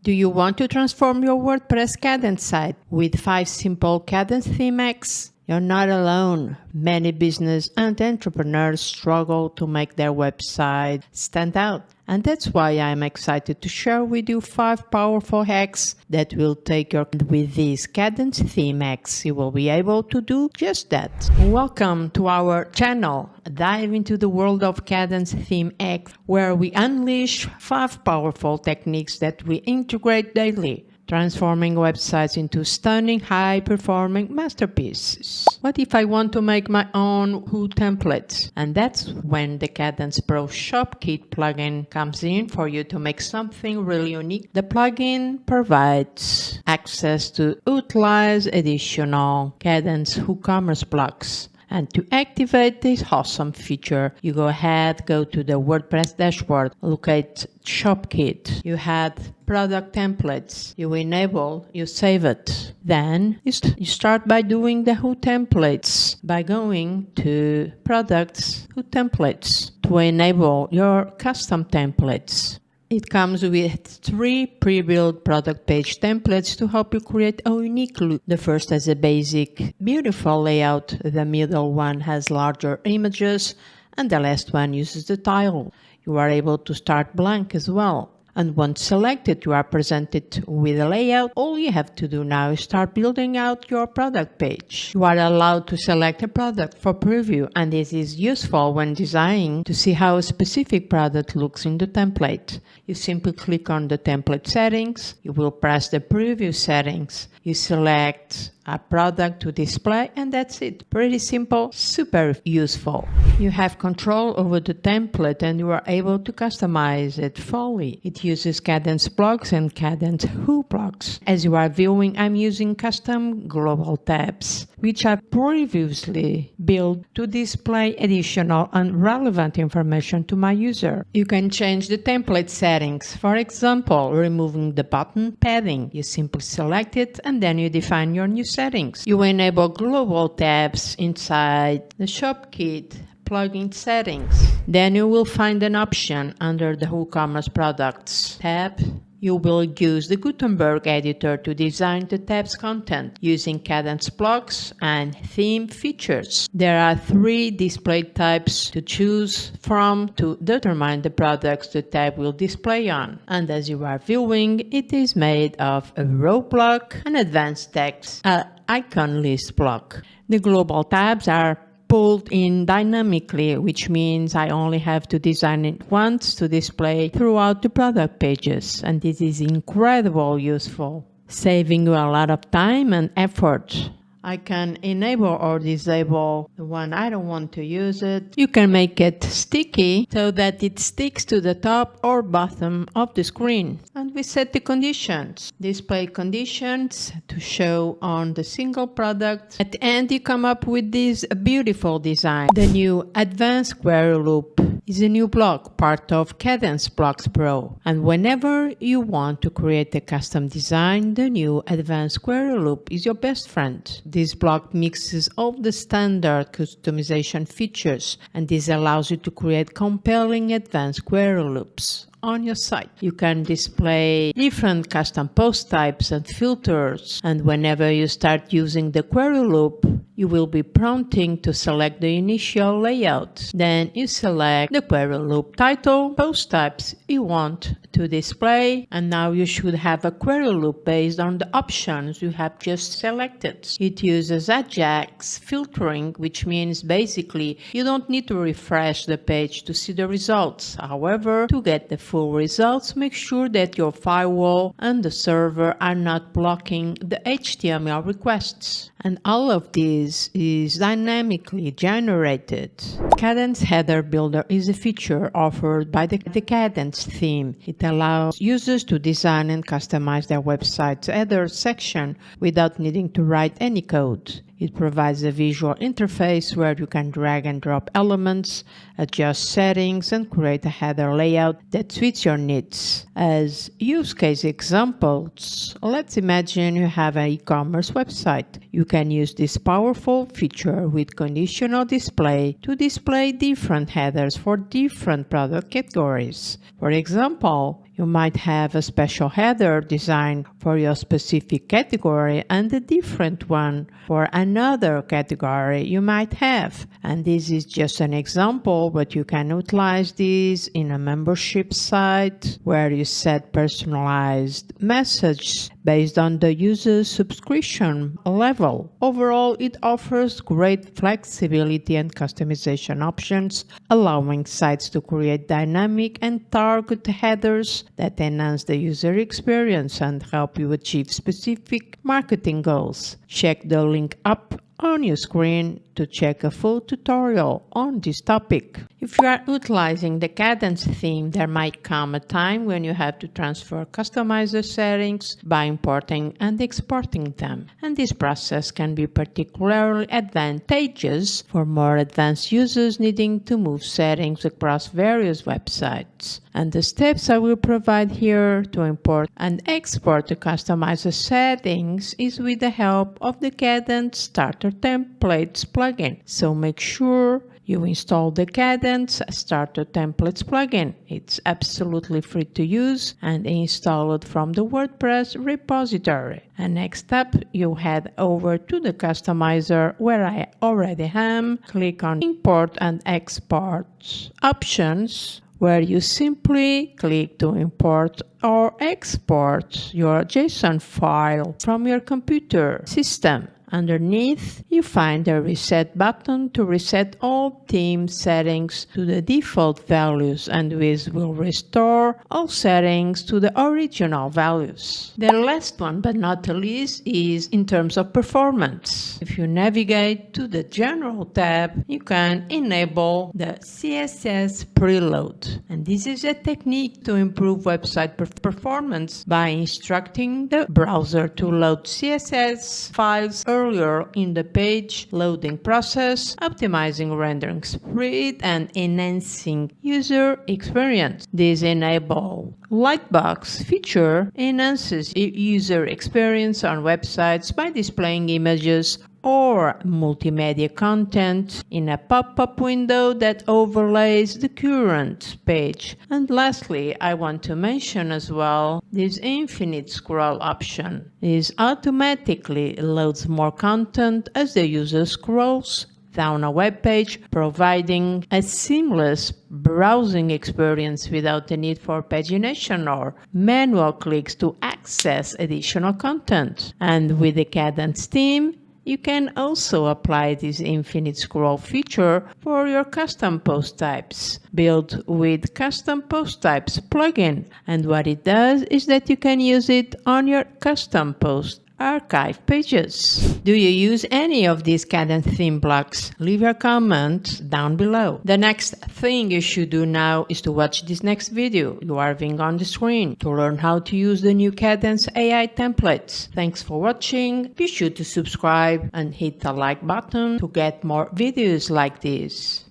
Do you want to transform your WordPress Kadence site with 5 simple Kadence theme hacks? You're not alone. Many business and entrepreneurs struggle to make their website stand out. And that's why I'm excited to share with you 5 powerful hacks that will take your... With these Kadence theme hacks, you will be able to do just that. Welcome to our channel. Dive into the world of Kadence theme hacks, where we unleash 5 powerful techniques that we integrate daily, transforming websites into stunning, high-performing masterpieces. What if I want to make my own Who template? And that's when the Kadence Pro Shop Kit plugin comes in for you to make something really unique. The plugin provides access to utilize additional Kadence WooCommerce blocks. And to activate this awesome feature, you go to the WordPress dashboard, look at Shop Kit. You had product templates. You enable, you save it. Then you start by doing the Who templates by going to Products, Who templates to enable your custom templates. It comes with 3 pre-built product page templates to help you create a unique look. The first has a basic, beautiful layout. The middle one has larger images, and the last one uses the tile. You are able to start blank as well. And once selected, you are presented with a layout. All you have to do now is start building out your product page. You are allowed to select a product for preview, and this is useful when designing to see how a specific product looks in the template. You simply click on the template settings. You will press the preview settings. You select a product to display, and that's it. Pretty simple, super useful. You have control over the template and you are able to customize it fully. It uses Kadence blocks and Kadence Who blocks. As you are viewing, I'm using custom global tabs, which I previously built to display additional and relevant information to my user. You can change the template settings. For example, removing the button padding. You simply select it and then you define your new settings. You enable global tabs inside the Shop Kit plugin settings. Then you will find an option under the WooCommerce Products tab. You will use the Gutenberg editor to design the tab's content using Kadence blocks and theme features. There are 3 display types to choose from to determine the products the tab will display on. And as you are viewing, it is made of a row block, an advanced text, an icon list block. The global tabs are pulled in dynamically, which means I only have to design it once to display throughout the product pages, and this is incredibly useful, saving you a lot of time and effort. I can enable or disable the one I don't want to use it. You can make it sticky so that it sticks to the top or bottom of the screen. And we set the conditions. Display conditions to show on the single product. At the end, you come up with this beautiful design. The new Advanced Query Loop is a new block, part of Kadence Blocks Pro. And whenever you want to create a custom design, the new Advanced Query Loop is your best friend. This block mixes all the standard customization features, and this allows you to create compelling advanced query loops on your site. You can display different custom post types and filters, and whenever you start using the query loop, you will be prompting to select the initial layout. Then you select the query loop title, post types you want to display, and now you should have a query loop based on the options you have just selected. It uses Ajax filtering, which means basically you don't need to refresh the page to see the results. However, to get the full results, make sure that your firewall and the server are not blocking the HTML requests. And all of this is dynamically generated. Kadence Header Builder is a feature offered by the Kadence theme. It allows users to design and customize their website's header section without needing to write any code. It provides a visual interface where you can drag and drop elements, adjust settings, and create a header layout that suits your needs. As use case examples, let's imagine you have an e-commerce website. You can use this powerful feature with conditional display to display different headers for different product categories. For example, You might have a special header designed for your specific category and a different one for another category you might have. And this is just an example, but you can utilize this in a membership site where you set personalized messages based on the user's subscription level. Overall, it offers great flexibility and customization options, allowing sites to create dynamic and target headers that enhance the user experience and help you achieve specific marketing goals. Check the link up on your screen to check a full tutorial on this topic. If you are utilizing the Kadence theme, there might come a time when you have to transfer customizer settings by importing and exporting them. And this process can be particularly advantageous for more advanced users needing to move settings across various websites. And the steps I will provide here to import and export the customizer settings is with the help of the Kadence Starter Templates plugin. So make sure you install the Kadence Starter Templates plugin. It's absolutely free to use and install it from the WordPress repository. And next up, you head over to the customizer where I already am. Click on Import and Export options, where you simply click to import or export your JSON file from your computer system. Underneath, you find the Reset button to reset all theme settings to the default values, and this will restore all settings to the original values. The last one, but not the least, is in terms of performance. If you navigate to the General tab, you can enable the CSS preload. And this is a technique to improve website performance by instructing the browser to load CSS files earlier in the page loading process, optimizing rendering speed and enhancing user experience. This enable Lightbox feature enhances user experience on websites by displaying images or multimedia content in a pop-up window that overlays the current page. And lastly, I want to mention as well this infinite scroll option. This automatically loads more content as the user scrolls down a web page, providing a seamless browsing experience without the need for pagination or manual clicks to access additional content. And with the Kadence theme, you can also apply this infinite scroll feature for your custom post types, built with Custom Post Types plugin. And what it does is that you can use it on your custom post archive pages. Do you use any of these Kadence theme blocks? Leave your comment down below. The next thing you should do now is to watch this next video you are viewing on the screen to learn how to use the new Kadence AI templates. Thanks for watching. Be sure to subscribe and hit the like button to get more videos like this.